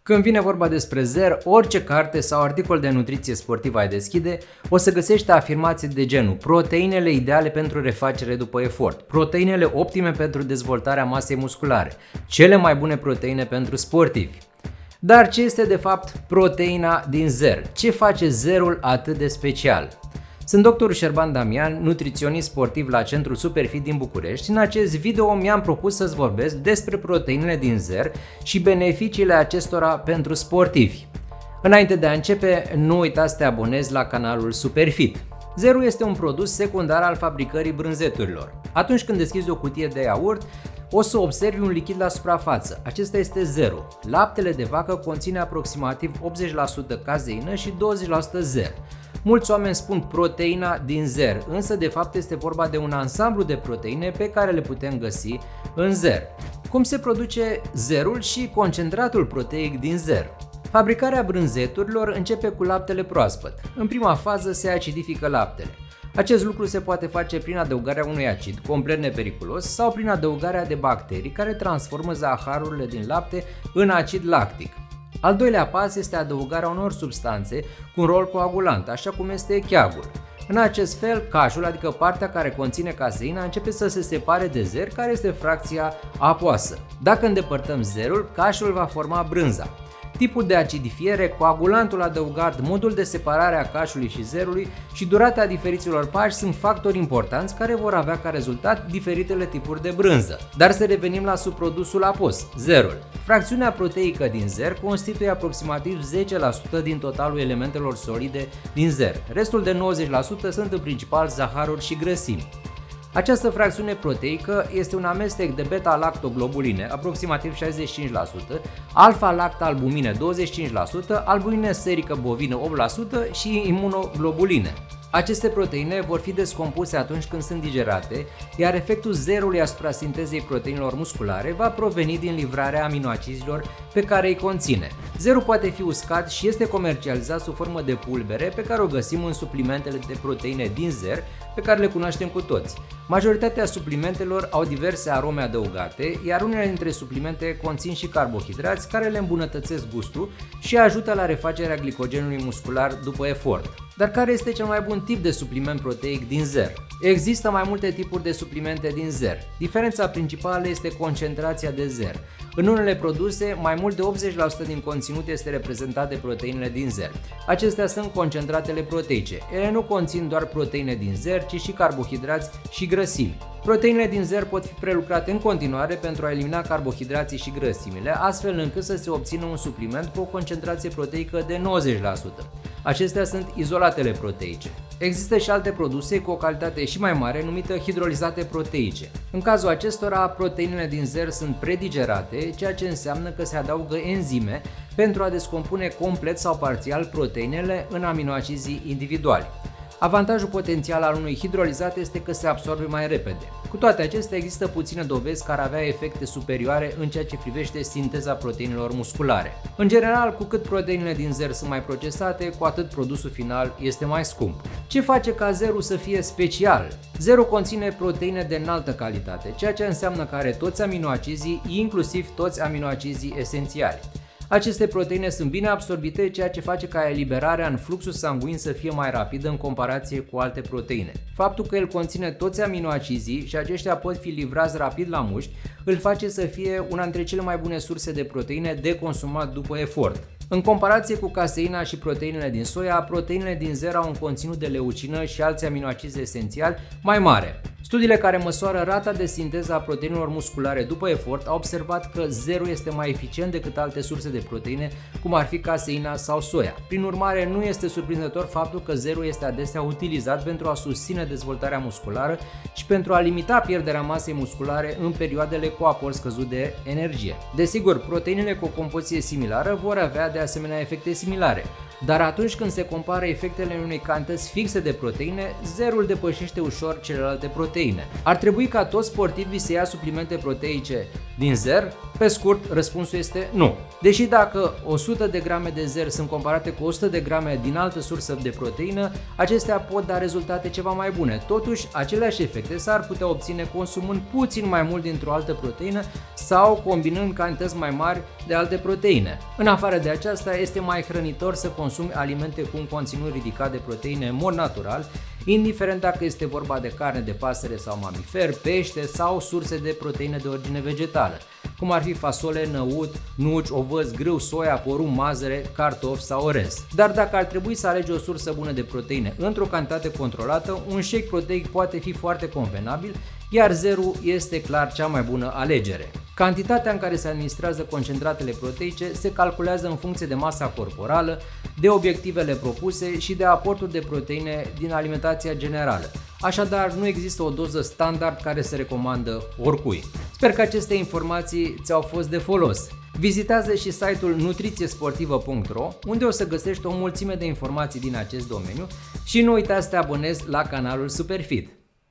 Când vine vorba despre zer, orice carte sau articol de nutriție sportivă ai deschide, o să găsești afirmații de genul proteinele ideale pentru refacere după efort, proteinele optime pentru dezvoltarea masei musculare, cele mai bune proteine pentru sportivi. Dar ce este de fapt proteina din zer? Ce face zerul atât de special? Sunt dr. Șerban Damian, nutriționist sportiv la Centrul Superfit din București. În acest video mi-am propus să-ți vorbesc despre proteinele din zer și beneficiile acestora pentru sportivi. Înainte de a începe, nu uita să te abonezi la canalul Superfit. Zerul este un produs secundar al fabricării brânzeturilor. Atunci când deschizi o cutie de iaurt, o să observi un lichid la suprafață. Acesta este zerul. Laptele de vacă conține aproximativ 80% cazeină și 20% zer. Mulți oameni spun proteina din zer, însă de fapt este vorba de un ansamblu de proteine pe care le putem găsi în zer. Cum se produce zerul și concentratul proteic din zer? Fabricarea brânzeturilor începe cu laptele proaspăt. În prima fază se acidifică laptele. Acest lucru se poate face prin adăugarea unui acid complet nepericulos sau prin adăugarea de bacterii care transformă zaharurile din lapte în acid lactic. Al doilea pas este adăugarea unor substanțe cu un rol coagulant, așa cum este cheagul. În acest fel, cașul, adică partea care conține caseina, începe să se separe de zer, care este fracția apoasă. Dacă îndepărtăm zerul, cașul va forma brânza. Tipul de acidifiere, coagulantul adăugat, modul de separare a cașului și zerului și durata diferiților pași sunt factori importanți care vor avea ca rezultat diferitele tipuri de brânză. Dar să revenim la subprodusul apus, zerul. Fracțiunea proteică din zer constituie aproximativ 10% din totalul elementelor solide din zer. Restul de 90% sunt în principal zaharuri și grăsimi. Această fracțiune proteică este un amestec de beta-lactoglobuline, aproximativ 65%, alfa-lactalbumine 25%, albumine serică bovină 8% și imunoglobuline. Aceste proteine vor fi descompuse atunci când sunt digerate, iar efectul zerului asupra sintezei proteinelor musculare va proveni din livrarea aminoacizilor pe care îi conține. Zerul poate fi uscat și este comercializat sub formă de pulbere pe care o găsim în suplimentele de proteine din zer, pe care le cunoaștem cu toți. Majoritatea suplimentelor au diverse arome adăugate, iar unele dintre suplimente conțin și carbohidrați care le îmbunătățesc gustul și ajută la refacerea glicogenului muscular după efort. Dar care este cel mai bun tip de supliment proteic din zer? Există mai multe tipuri de suplimente din zer. Diferența principală este concentrația de zer. În unele produse, mai mult de 80% din conținut este reprezentat de proteinele din zer. Acestea sunt concentratele proteice. Ele nu conțin doar proteine din zer, ci și carbohidrați și grăsimi. Proteinele din zer pot fi prelucrate în continuare pentru a elimina carbohidrații și grăsimile, astfel încât să se obțină un supliment cu o concentrație proteică de 90%. Acestea sunt izolatele proteice. Există și alte produse cu o calitate și mai mare numită hidrolizate proteice. În cazul acestora, proteinele din zer sunt predigerate, ceea ce înseamnă că se adaugă enzime pentru a descompune complet sau parțial proteinele în aminoacizii individuali. Avantajul potențial al unui hidrolizat este că se absorbe mai repede. Cu toate acestea, există puține dovezi care avea efecte superioare în ceea ce privește sinteza proteinelor musculare. În general, cu cât proteinele din zer sunt mai procesate, cu atât produsul final este mai scump. Ce face ca zerul să fie special? Zerul conține proteine de înaltă calitate, ceea ce înseamnă că are toți aminoacizii, inclusiv toți aminoacizii esențiali. Aceste proteine sunt bine absorbite, ceea ce face ca eliberarea în fluxul sanguin să fie mai rapidă în comparație cu alte proteine. Faptul că el conține toți aminoacizii și aceștia pot fi livrați rapid la mușchi, îl face să fie una dintre cele mai bune surse de proteine de consumat după efort. În comparație cu caseina și proteinele din soia, proteinele din zer au un conținut de leucină și alți aminoacizi esențiali mai mare. Studiile care măsoară rata de sinteză a proteinelor musculare după efort au observat că zerul este mai eficient decât alte surse de proteine, cum ar fi caseina sau soia. Prin urmare, nu este surprinzător faptul că zerul este adesea utilizat pentru a susține dezvoltarea musculară și pentru a limita pierderea masei musculare în perioadele cu aport scăzut de energie. Desigur, proteinele cu o compoziție similară vor avea de asemenea efecte similare, dar atunci când se compară efectele unei cantități fixe de proteine, zerul depășește ușor celelalte proteine. Ar trebui ca toți sportivii să ia suplimente proteice din zer? Pe scurt, răspunsul este nu. Deși dacă 100 de grame de zer sunt comparate cu 100 de grame din altă sursă de proteină, acestea pot da rezultate ceva mai bune. Totuși, aceleași efecte s-ar putea obține consumând puțin mai mult dintr-o altă proteină sau combinând cantități mai mari de alte proteine. În afară de aceasta, este mai hrănitor să consumi alimente cu un conținut ridicat de proteine în mod natural, indiferent dacă este vorba de carne de pasăre sau mamifer, pește sau surse de proteine de origine vegetală, cum ar fi fasole, năut, nuci, ovăz, grâu, soia, porumb, mazăre, cartofi sau orez. Dar dacă ar trebui să alegi o sursă bună de proteine într-o cantitate controlată, un shake proteic poate fi foarte convenabil, iar zerul este clar cea mai bună alegere. Cantitatea în care se administrează concentratele proteice se calculează în funcție de masa corporală, de obiectivele propuse și de aportul de proteine din alimentația generală. Așadar, nu există o doză standard care se recomandă oricui. Sper că aceste informații ți-au fost de folos. Vizitează și site-ul nutrițiesportivă.ro, unde o să găsești o mulțime de informații din acest domeniu și nu uita să te abonezi la canalul Superfit.